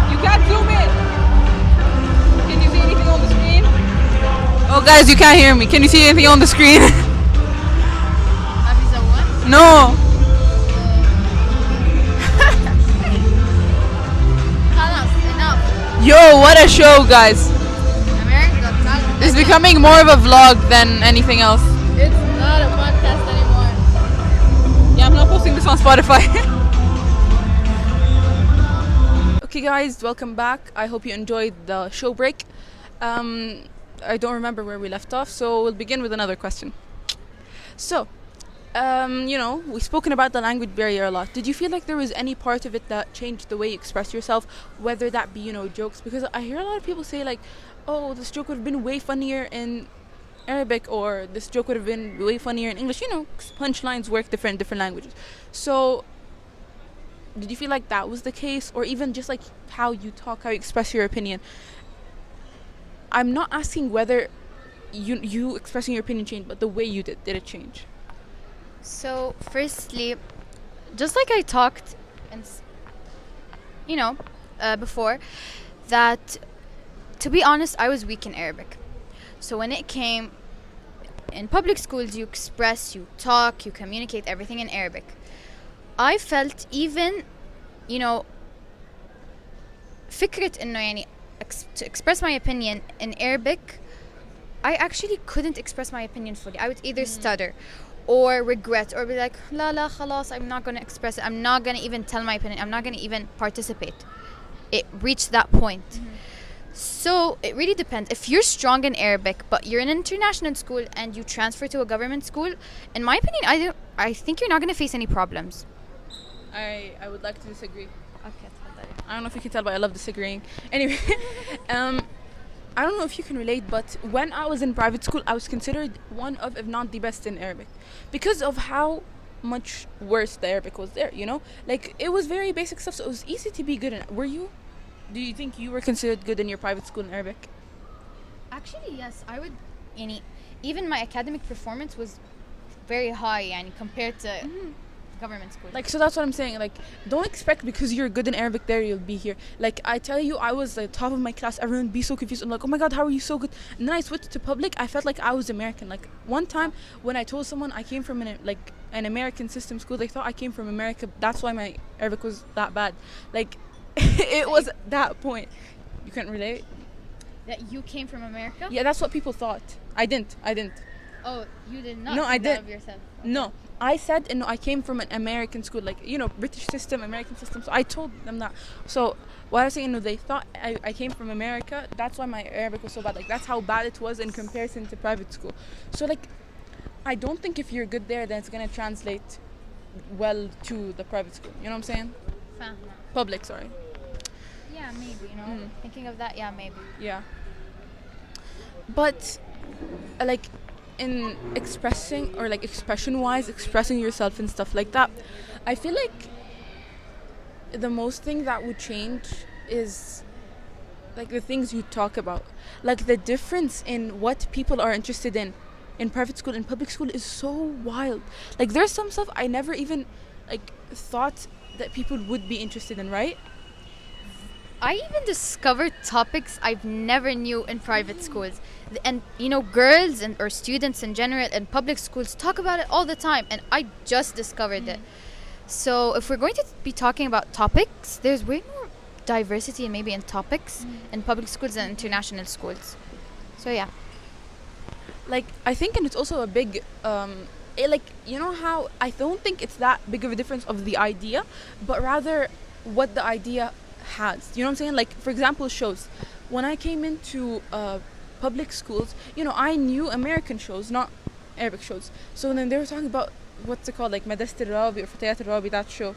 You can't zoom in. Can you see anything on the screen? Oh, guys, you can't hear me. Can you see anything on the screen? No. Yo, what a show, guys. It's becoming more of a vlog than anything else. It's not a podcast anymore. Yeah, I'm not posting this on Spotify. Okay, guys, welcome back. I hope you enjoyed the show break. I don't remember where we left off, so we'll begin with another question. So, we've spoken about the language barrier a lot. Did you feel like there was any part of it that changed the way you express yourself, whether that be, jokes? Because I hear a lot of people say like, oh, this joke would have been way funnier in Arabic, or this joke would have been way funnier in English. 'Cause punchlines work different in different languages. So, did you feel like that was the case, or even just like how you talk, how you express your opinion? I'm not asking whether you expressing your opinion changed, but the way you did it change? So, firstly, just like I talked, and before, that to be honest, I was weak in Arabic. So when it came in public schools, you express, you talk, you communicate everything in Arabic. I felt even, فكرة إنه يعني to express my opinion in Arabic, I actually couldn't express my opinion fully. I would either stutter or regret or be like, la la khalas, I'm not going to express it. I'm not going to even tell my opinion. I'm not going to even participate. It reached that point. So it really depends. If you're strong in Arabic, but you're in an international school and you transfer to a government school, in my opinion, I think you're not going to face any problems. I would like to disagree. Okay, I don't know if you can tell, but I love disagreeing. Anyway, I don't know if you can relate, but when I was in private school, I was considered one of, if not the best in Arabic, because of how much worse the Arabic was there. Like it was very basic stuff, so it was easy to be good in. Were you? Do you think you were considered good in your private school in Arabic? Actually, yes. I would. Even my academic performance was very high, compared to government school. Like, so that's what I'm saying. Like, don't expect because you're good in Arabic there you'll be here. Like, I tell you, I was the top of my class. Everyone would be so confused. I'm like, oh my god, how are you so good? And then I switched to public. I felt like I was American. Like, one time when I told someone I came from an American system school, they thought I came from America. That's why my Arabic was that bad. Like, it was that point. You can't relate? That you came from America? Yeah, that's what people thought. I didn't. Oh, you did not. No, I did. Of yourself. Okay. No, I said I came from an American school, like British system, American system. So I told them that. So what I was saying, they thought I came from America. That's why my Arabic was so bad. Like that's how bad it was in comparison to private school. So like, I don't think if you're good there, then it's gonna translate well to the private school. You know what I'm saying? فاهمة. Public, sorry. Yeah, maybe. Thinking of that, yeah, maybe. Yeah. But like in expressing or like expression wise expressing yourself and stuff like that, I feel like the most thing that would change is like the things you talk about, like the difference in what people are interested in private school and public school is so wild. Like there's some stuff I never even like thought that people would be interested in, right? I even discovered topics I've never knew in private schools. And girls or students in general in public schools talk about it all the time, and I just discovered it. So if we're going to be talking about topics, there's way more diversity maybe in topics in public schools and international schools. So yeah. Like I think, and it's also a big how I don't think it's that big of a difference of the idea, but rather what the idea has. You know what I'm saying? Like for example, shows. When I came into public schools, I knew American shows, not Arabic shows. So then they were talking about what's it called, like Madrasat al-Rabi or Fatayat al-Rabi, that show.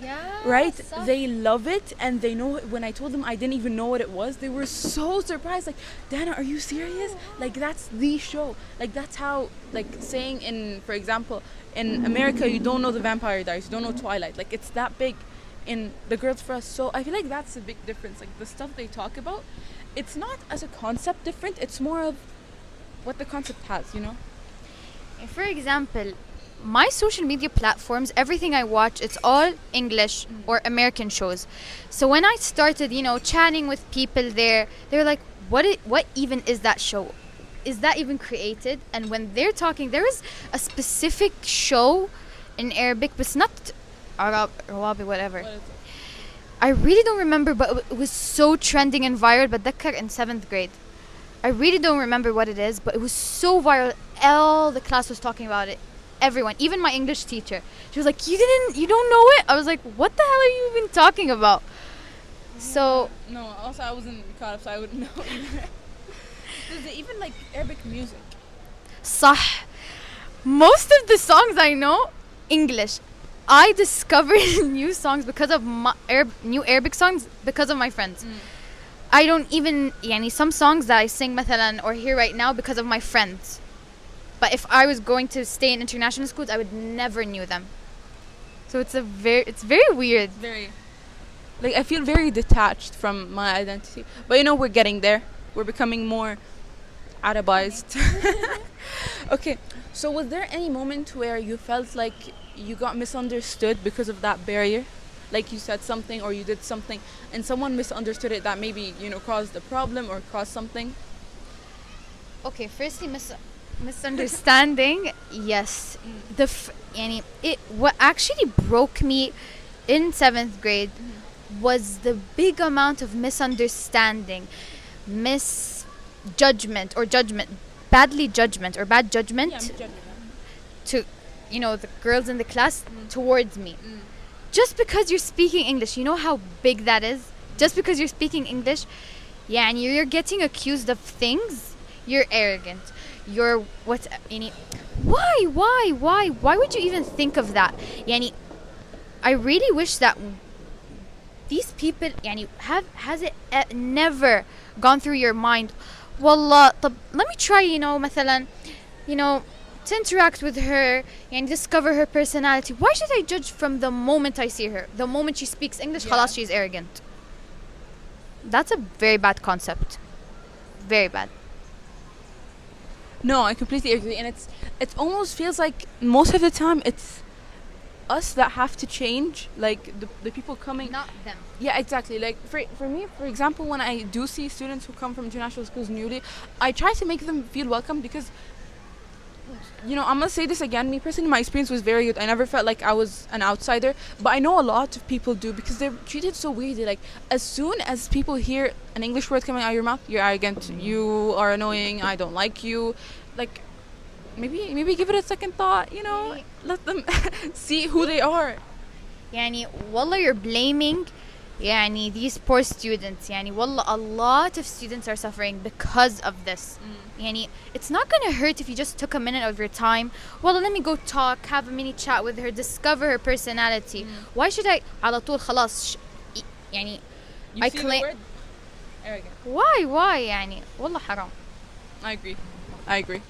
Yeah. Right? They love it, and they know it. When I told them I didn't even know what it was, they were so surprised. Like, Dana, are you serious? Like, that's the show. Like, that's how, like, saying for example, in America, you don't know The Vampire Diaries, you don't know Twilight. Like, it's that big in the Girls for Us. So I feel like that's a big difference. Like, the stuff they talk about, it's not as a concept different, it's more of what the concept has, For example, my social media platforms, everything I watch, it's all English or American shows. So when I started, chatting with people there, they're like, what even is that show? Is that even created? And when they're talking, there is a specific show in Arabic, but it's not Rawabi, whatever. I really don't remember, but it was so trending and viral. But in 7th grade, I really don't remember what it is, but it was so viral. All the class was talking about it. Everyone, even my English teacher, she was like, you don't know it? I was like, what the hell are you even talking about? So no, also I wasn't caught up, so I wouldn't know either. Does it even like Arabic music? صح. Most of the songs I know, English. I discovered new songs because of new Arabic songs because of my friends. I don't even يعني some songs that I sing مثلا or hear right now because of my friends. But if I was going to stay in international schools, I would never knew them. So it's very weird. Very. Like I feel very detached from my identity. But you know we're getting there. We're becoming more Arabized. Okay. So was there any moment where you felt like you got misunderstood because of that barrier? Like you said something or you did something and someone misunderstood it that maybe, you know, caused a problem or caused something? Okay, firstly, misunderstanding. Yes, يعني what actually broke me in 7th grade was the big amount of misunderstanding, misjudgment or judgment, bad judgment to, you know, the girls in the class towards me. Just because you're speaking English, you know how big that is? Just because you're speaking English, yeah, and you're getting accused of things, you're arrogant. You're what? Yani, why would you even think of that? Yani, I really wish that these people يعني has it never gone through your mind. والله طب let me try, you know, مثلا, you know, to interact with her and discover her personality. Why should I judge from the moment I see her? The moment she speaks English, خلاص she's arrogant. That's a very bad concept. Very bad. No, I completely agree, and it almost feels like most of the time it's us that have to change, like the people coming. Not them. Yeah, exactly. Like for me, for example, when I do see students who come from international schools newly, I try to make them feel welcome because, you know, I'm gonna say this again. Me personally, my experience was very good. I never felt like I was an outsider, but I know a lot of people do because they're treated so weirdly. Like as soon as people hear an English word coming out of your mouth, you're arrogant, you are annoying, I don't like you. Like maybe give it a second thought. You know, let them see who they are. يعني والله you're blaming يعني these poor students. يعني والله a lot of students are suffering because of this. يعني it's not gonna hurt if you just took a minute of your time. Well, let me go talk, have a mini chat with her, discover her personality. Why should I على طول خلاص يعني You I see claim the word? Arrogant. why يعني والله حرام. I agree.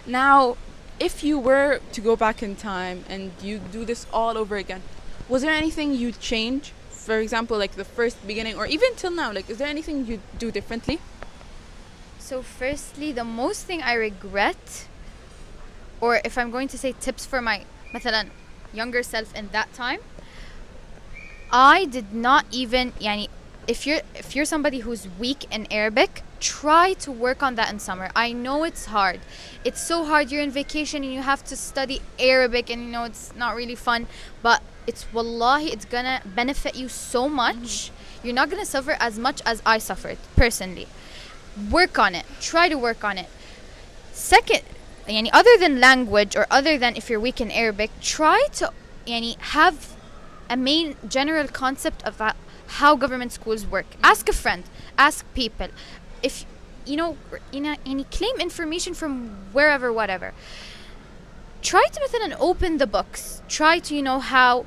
Now, if you were to go back in time and you do this all over again, was there anything you'd change? For example, like the first beginning or even till now, like is there anything you'd do differently? So firstly, the most thing I regret, or if I'm going to say tips for my مثلا younger self in that time, I did not even يعني if you're somebody who's weak in Arabic, try to work on that in summer. I know it's hard. It's so hard. You're in vacation and you have to study Arabic, and you know it's not really fun, but it's wallahi it's gonna benefit you so much. You're not gonna suffer as much as I suffered personally. Work on it. Try to work on it. Second, يعني other than language or other than if you're weak in Arabic, try to يعني have a main general concept of how government schools work. Ask a friend, ask people. If you know, claim information from wherever, whatever. Try to مثلا open the books. Try to, you know, how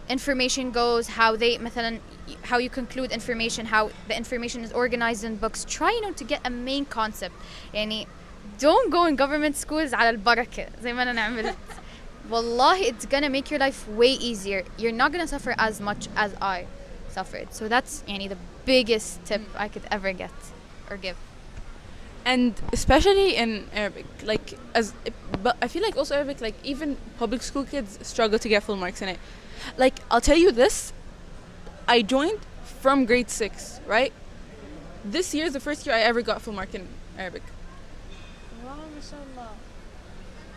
information goes, how they مثلا how you conclude information, how the information is organized in books. Try, you know, to get a main concept. يعني don't go in government schools على البركة زي ما أنا عملت. Wallahi, it's gonna make your life way easier. You're not gonna suffer as much as I suffered. So that's يعني the biggest tip I could ever get or give. And especially in Arabic, like but I feel like also Arabic, like even public school kids struggle to get full marks in it. Like I'll tell you this, I joined from grade 6, right? This year is the first year I ever got full mark in Arabic.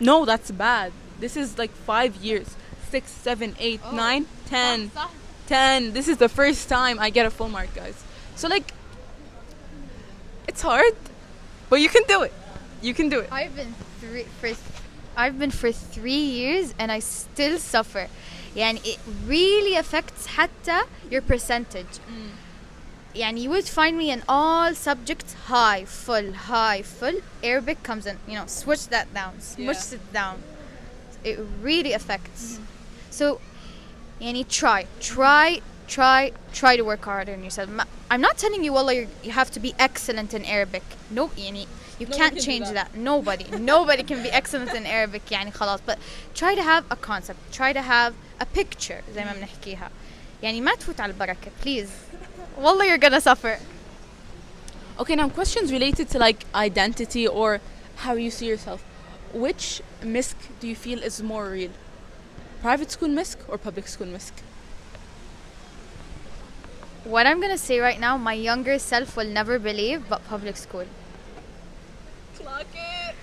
No, that's bad. This is like 5 years. 6, 7, 8, 9, 10. 10. This is the first time I get a full mark, guys. So like it's hard, but you can do it. You can do it. I've been for 3 years and I still suffer. يعني it really affects حتى your percentage. يعني you would find me in all subjects high, full. Arabic comes in, switch that down, switch it down. It really affects. So, يعني try to work harder on yourself. I'm not telling you, wallah, you have to be excellent in Arabic. No, يعني you can't change that. Nobody can be excellent in Arabic يعني خلاص. But try to have a concept. Try to have a picture زي ما بنحكيها. يعني ما تفوت على البركة, please. Wallah, you're gonna suffer. Okay, now questions related to like identity or how you see yourself. Which misc do you feel is more real? Private school misc or public school misc? What I'm gonna say right now, my younger self will never believe, but public school. Clock it.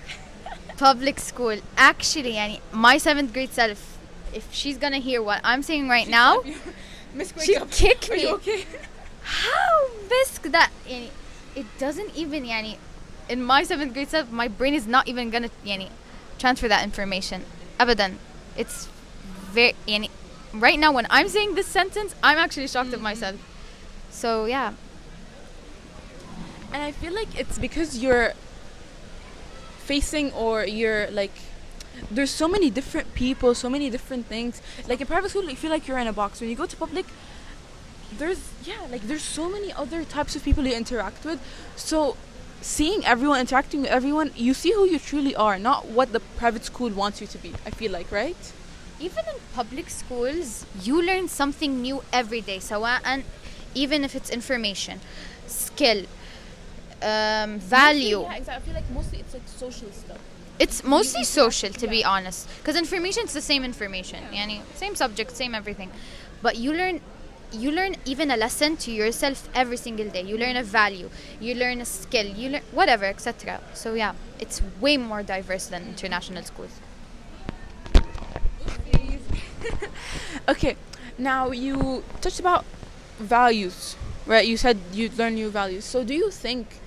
Public school. Actually, يعني, my 7th grade self, if she's gonna hear what I'm saying right now, she'll kick me. Are you okay? How misc that? يعني, it doesn't even, يعني, in my 7th grade self, my brain is not even gonna يعني, transfer that information. أبدا. It's very, يعني, right now when I'm saying this sentence, I'm actually shocked at myself. So yeah. And I feel like it's because you're facing or you're like there's so many different people, so many different things. Like in private school you feel like you're in a box. When you go to public there's so many other types of people you interact with. So seeing everyone, interacting with everyone, you see who you truly are, not what the private school wants you to be. I feel like, right? Even in public schools, you learn something new every day. And even if it's information, skill, value. Yeah, exactly. I feel like mostly it's like social stuff. It's mostly social, to be honest. Because information is the same information. Yani, same subject, same everything. But you learn even a lesson to yourself every single day. You learn a value. You learn a skill. You learn whatever, etc. So yeah, it's way more diverse than international schools. Okay, now you touched about values, right? You said you learn new values. So do you think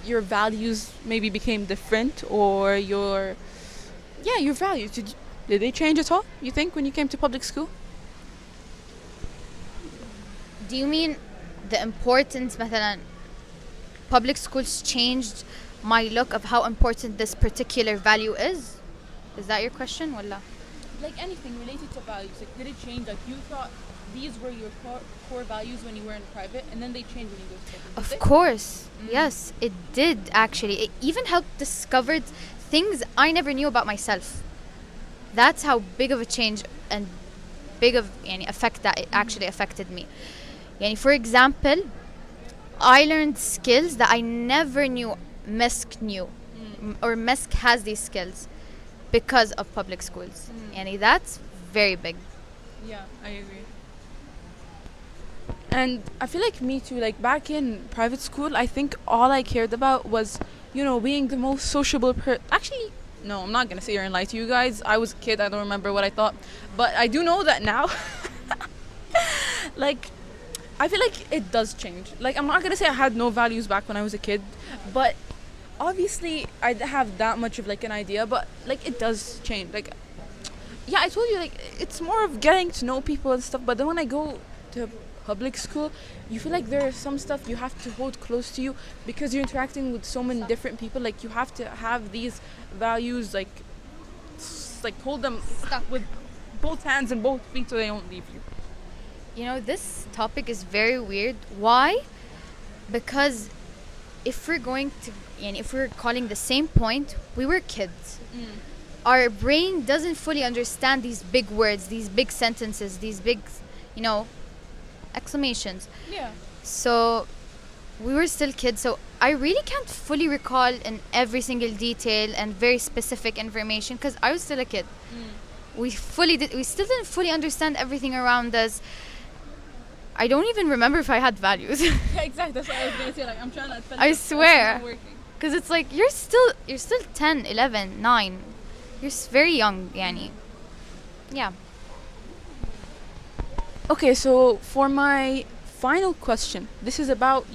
your values maybe became different, or your values did they change at all, you think, when you came to public school? Do you mean the importance, مثلا, public schools changed my look of how important this particular value is? Is that your question? Wallah. Like anything related to values, like did it change? Like you thought these were your core values when you were in private, and then they changed when you go to public. Of course, yes, it did actually. It even helped discover things I never knew about myself. That's how big of a change and big of يعني, effect that it actually affected me. يعني, for example, I learned skills that I never knew MESC knew, or MESC has these skills because of public schools. Yani, that's very big. Yeah, I agree. And I feel like me too, like back in private school, I think all I cared about was, being the most sociable Actually, no, I'm not going to sit here and lie to you guys. I was a kid, I don't remember what I thought. But I do know that now, like, I feel like it does change. Like, I'm not going to say I had no values back when I was a kid, but obviously I have that much of like an idea, but like it does change. Like, yeah, I told you, like, it's more of getting to know people and stuff. But then when I go to public school, you feel like there is some stuff you have to hold close to you because you're interacting with so many different people. Like, you have to have these values, like hold them stuck with both hands and both feet so they don't leave you. This topic is very weird. Why? Because if we're calling the same point, we were kids. Our brain doesn't fully understand these big words, these big sentences, these big, exclamations. Yeah. So we were still kids, so I really can't fully recall in every single detail and very specific information because I was still a kid. We still didn't fully understand everything around us. I don't even remember if I had values. Yeah, exactly. That's what I was gonna say. Like, I'm trying to. I swear. Because it's like you're still 10, 11, 9. You're very young, yani. Yeah. Okay, so for my final question, this is about,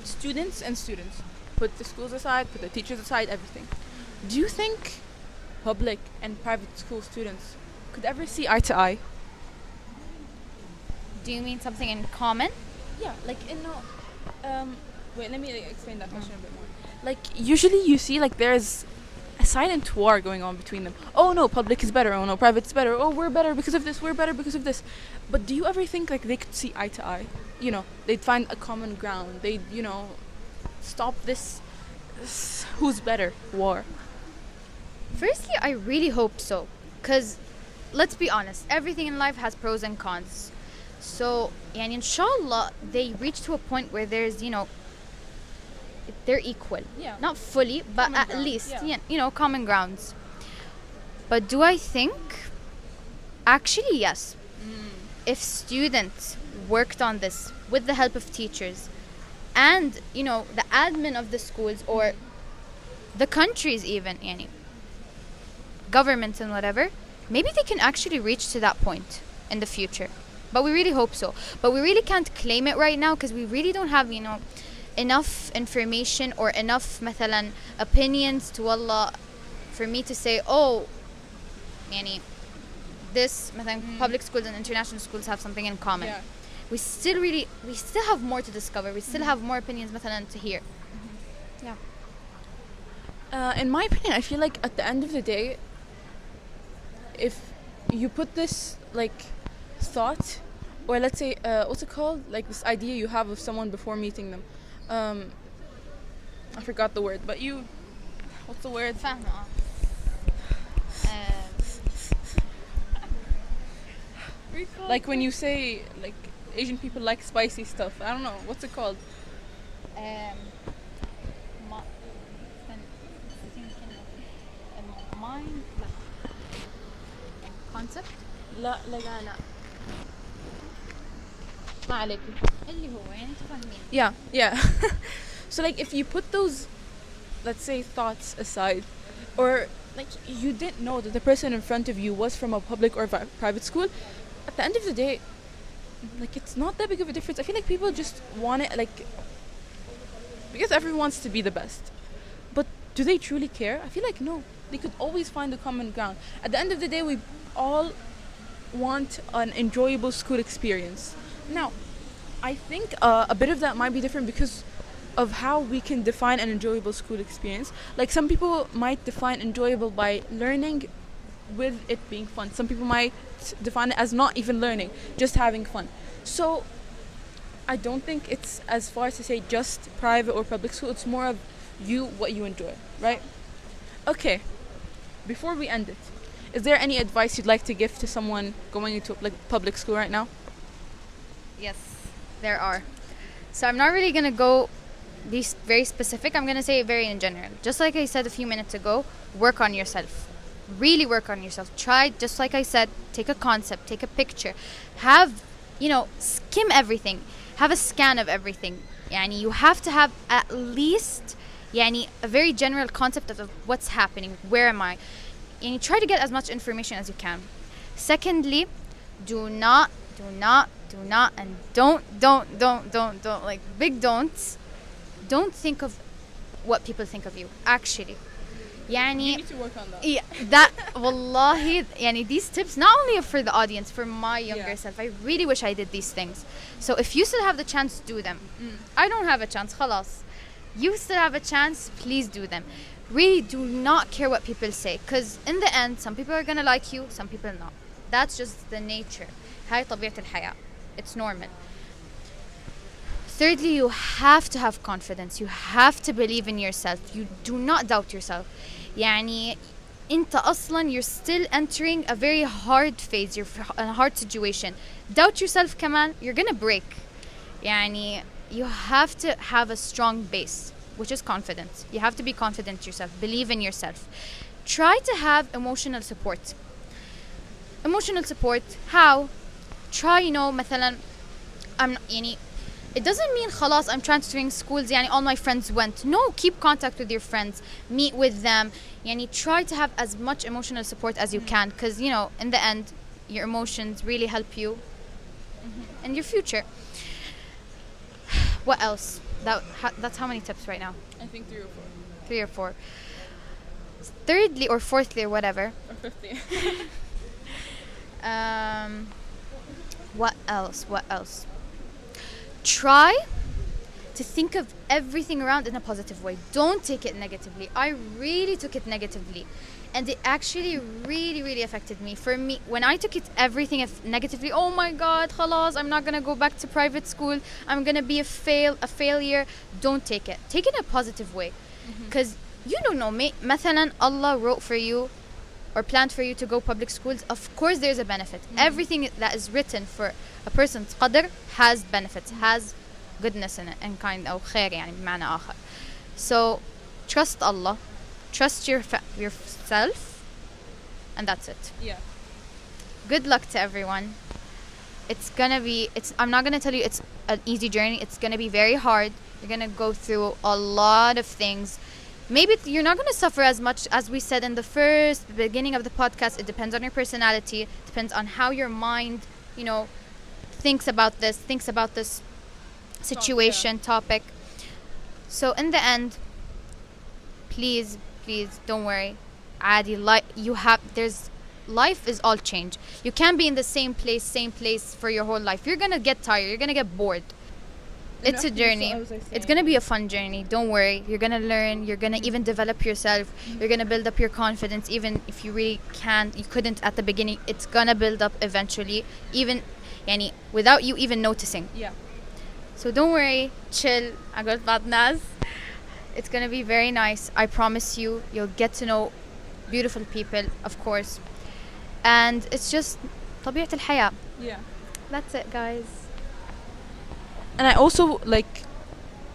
students and students. Put the schools aside, put the teachers aside, everything. Do you think public and private school students could ever see eye to eye? Do you mean something in common? Yeah, like wait, let me explain that question a bit more. Like usually you see like there's a silent war going on between them. Oh no, public is better. Oh no, private is better. Oh, we're better because of this. We're better because of this. But do you ever think like they could see eye to eye? You know, they'd find a common ground. They'd stop this who's better war. Firstly, I really hope so. Because, let's be honest, everything in life has pros and cons. So, and inshallah, they reach to a point where there's, they're equal. Yeah. Not fully, but Common at ground, least, yeah. common grounds. But do I think? Actually, yes. If students worked on this with the help of teachers and, the admin of the schools or the countries even, governments and whatever, maybe they can actually reach to that point in the future. But we really hope so. But we really can't claim it right now because we really don't have, enough information or enough مثلا opinions to Allah for me to say, oh, this مثلا public schools and international schools have something in common. Yeah. We still have more to discover. We still have more opinions مثلا to hear. Yeah. In my opinion, I feel like at the end of the day, if you put this like thought, or let's say what's it called, like this idea you have of someone before meeting them, I forgot the word, but what's the word? فاهمة. Like when you say like Asian people like spicy stuff, I don't know what's it called. Mind concept لا لا ما عليك اللي هو تفهمين. Yeah. So like if you put those, let's say, thoughts aside, or like you didn't know that the person in front of you was from a public or private school, at the end of the day, like it's not that big of a difference. I feel like people just want it like because everyone wants to be the best, but do they truly care? I feel like no. They could always find a common ground. At the end of the day, we all want an enjoyable school experience. Now, I think a bit of that might be different because of how we can define an enjoyable school experience. Like some people might define enjoyable by learning with it being fun. Some people might define it as not even learning, just having fun. So I don't think it's as far as to say just private or public school. It's more of what you enjoy, right? Okay. Before we end it, is there any advice you'd like to give to someone going into like public school right now? Yes, there are. So I'm not really gonna go be very specific. I'm gonna say it very in general. Just like I said a few minutes ago, work on yourself. Really work on yourself. Try, just like I said, take a concept, take a picture, have, skim everything, have a scan of everything. You have to have at least a very general concept of what's happening, where am I, and try to get as much information as you can. Secondly, do not, and don't, like big don'ts. Don't think of what people think of you, actually. You need to work on that. Yeah, that wallahi, these tips not only for the audience, for my younger self. I really wish I did these things. So if you still have the chance, do them. I don't have a chance, خلاص. You still have a chance, please do them. Really do not care what people say, because in the end, some people are gonna like you, some people not. That's just the nature. هاي طبيعة الحياة. It's normal. Thirdly, you have to have confidence. You have to believe in yourself. You do not doubt yourself. انت اصلا you're still entering a very hard phase. You're in a hard situation. Doubt yourself كمان, you're gonna break. You have to have a strong base, which is confidence. You have to be confident yourself. Believe in yourself. Try to have emotional support. Emotional support, how? Try, مثلا it doesn't mean خلاص I'm transferring schools all my friends went. No, keep contact with your friends, meet with them. Try to have as much emotional support as you can, because in the end your emotions really help you in your future. What else? That's how many tips right now? I think 3 or 4. 3 or 4. Thirdly or fourthly or whatever. Or 50. What else? try to think of everything around in a positive way. Don't take it negatively. I really took it negatively, and it actually really, really affected me. For me, when I took it everything negatively, oh my God, khalas, I'm not gonna go back to private school. I'm gonna be a failure. Don't take it. Take it in a positive way, because you don't know. مثلا Allah wrote for you or planned for you to go public schools. Of course, there's a benefit. Everything that is written for a person's qadr has benefits, has goodness in it and kind أو خير يعني بمعنى آخر. So trust Allah, trust yourself, and that's it. Yeah. Good luck to everyone. I'm not gonna tell you it's an easy journey. It's gonna be very hard. You're gonna go through a lot of things. Maybe you're not gonna suffer as much as we said in the beginning of the podcast. It depends on your personality. It depends on how your mind, thinks about this situation, topic. So in the end, please don't worry. عادي, life is all change. You can't be in the same place for your whole life. You're gonna get tired, you're gonna get bored. It's a journey. It's gonna be a fun journey. Don't worry. You're gonna learn. You're gonna even develop yourself. You're gonna build up your confidence. Even if you really you couldn't at the beginning. It's gonna build up eventually. Even, without you even noticing. Yeah. So don't worry. Chill. أقول بعض ناس. It's gonna be very nice. I promise you. You'll get to know beautiful people, of course. And it's just طبيعة الحياة. Yeah. That's it, guys. And I also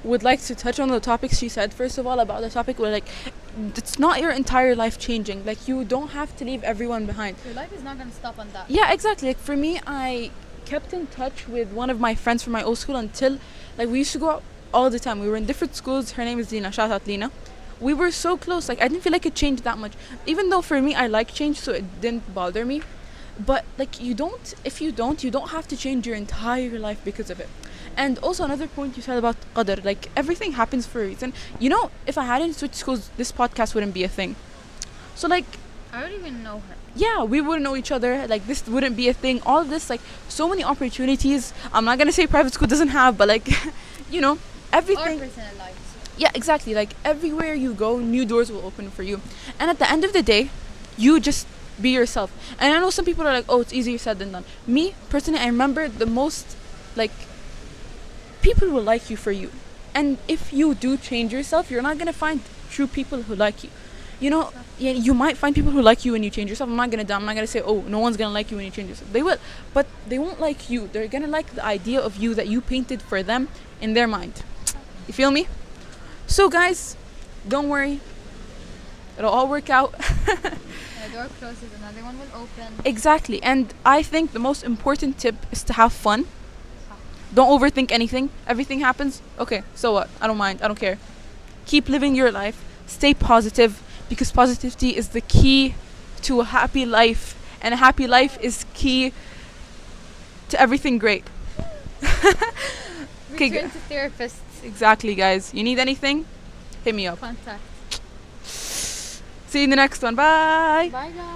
would like to touch on the topics she said. First of all, about the topic where it's not your entire life changing. You don't have to leave everyone behind. Your life is not gonna stop on that. Yeah, exactly. For me, I kept in touch with one of my friends from my old school until we used to go out all the time. We were in different schools. Her name is Lina. Shout out Lina. We were so close. I didn't feel like it changed that much. Even though for me, I like change, so it didn't bother me. But you don't have to change your entire life because of it. And also another point you said about qadr, everything happens for a reason. If I hadn't switched schools, this podcast wouldn't be a thing. So I don't even know her. Yeah, we wouldn't know each other. This wouldn't be a thing. All of this, so many opportunities. I'm not gonna say private school doesn't have, but everything. Our personal lives. Yeah, exactly. Everywhere you go, new doors will open for you. And at the end of the day, you just be yourself. And I know some people are like, oh, it's easier said than done. Me personally, I remember the most people will like you for you. And if you do change yourself, you're not gonna find true people who like you. You might find people who like you when you change yourself. I'm not gonna say, oh, no one's gonna like you when you change yourself. They will, but they won't like you. They're gonna like the idea of you that you painted for them in their mind. You feel me? So guys, don't worry. It'll all work out. When a door closes, another one will open. Exactly. And I think the most important tip is to have fun. Don't overthink anything. Everything happens. Okay, so what? I don't mind. I don't care. Keep living your life. Stay positive, because positivity is the key to a happy life. And a happy life is key to everything great. Return to therapists. Exactly, guys. You need anything? Hit me up. Contact. See you in the next one. Bye. Bye, guys.